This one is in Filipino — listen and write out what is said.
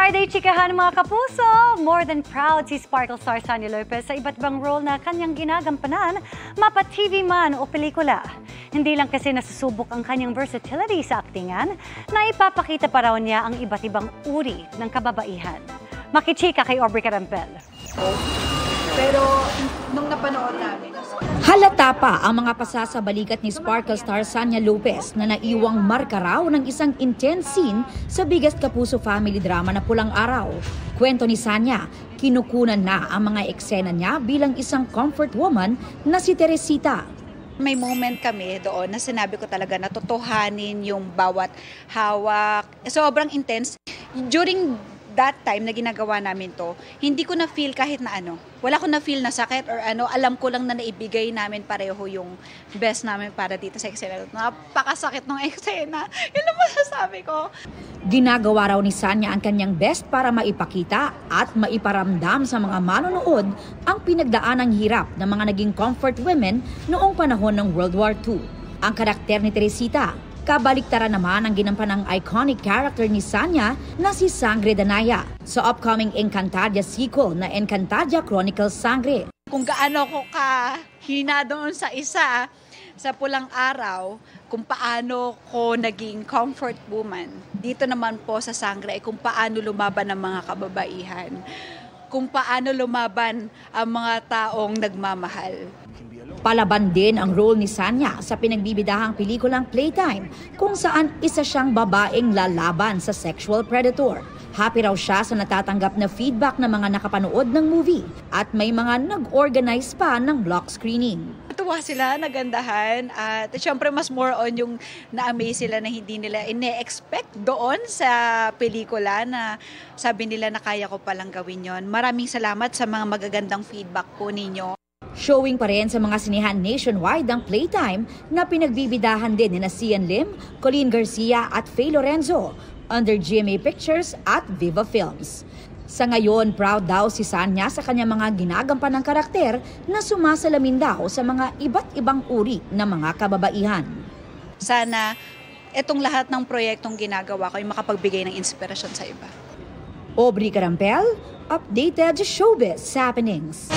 Friday, chikahan mga kapuso! More than proud si Sparkle star Sanya Lopez sa iba't ibang role na kanyang ginagampanan, mapa-TV man o pelikula. Hindi lang kasi nasusubok ang kanyang versatility sa aktingan, na ipapakita pa raw niya ang iba't ibang uri ng kababaihan. Makichika kay Aubrey Carampel. Pero nung napanood namin, halata pa ang mga pasasabalikat ni Sparkle star Sanya Lopez na naiwang marka raw ng isang intense scene sa biggest kapuso family drama na Pulang Araw. Kwento ni Sanya, kinukunan na ang mga eksena niya bilang isang comfort woman na si Teresita. may moment kami doon na sinabi ko talaga na totohanin yung bawat hawak. Sobrang intense. During that time na ginagawa namin to, hindi ko na-feel kahit na ano. Wala ko na-feel na sakit or ano. Alam ko lang na naibigay namin pareho yung best namin para dito sa eksena. Napakasakit ng eksena. Yun lang masasabi ko. Ginagawa raw ni Sanya ang kanyang best para maipakita at maiparamdam sa mga manonood ang pinagdaanang hirap ng mga naging comfort women noong panahon ng World War II. Ang karakter ni Teresita, kabaliktaran naman ang ginampanang iconic character ni Sanya na si Sangre Danaya sa upcoming Encantadia sequel na Encantadia Chronicles Sangre. Kung gaano ko kahina doon sa isa, sa Pulang Araw, kung paano ko naging comfort woman. Dito naman po sa Sangre, kung paano lumaban ang mga kababaihan. Kung paano lumaban ang mga taong nagmamahal. Palaban din ang role ni Sanya sa pinagbibidahang pelikulang Playtime, kung saan isa siyang babaeng lalaban sa sexual predator. Happy raw siya sa natatanggap na feedback ng mga nakapanood ng movie at may mga nag-organize pa ng block screening. Natuwa sila, nagandahan at syempre mas more on yung na-amaze sila na hindi nila ine-expect doon sa pelikula na sabi nila na kaya ko palang gawin yon. Maraming salamat sa mga magagandang feedback po ninyo. Showing pa rin sa mga sinihan nationwide ang Playtime na pinagbibidahan din ni Sian Lim, Colleen Garcia at Faye Lorenzo under GMA Pictures at Viva Films. Sa ngayon, proud daw si Sanya sa kanyang mga ginagampan ng karakter na sumasalamin daw sa mga iba't ibang uri ng mga kababaihan. Sana itong lahat ng proyektong ginagawa ko ay makapagbigay ng inspirasyon sa iba. Aubrey Carampel, updated showbiz happenings.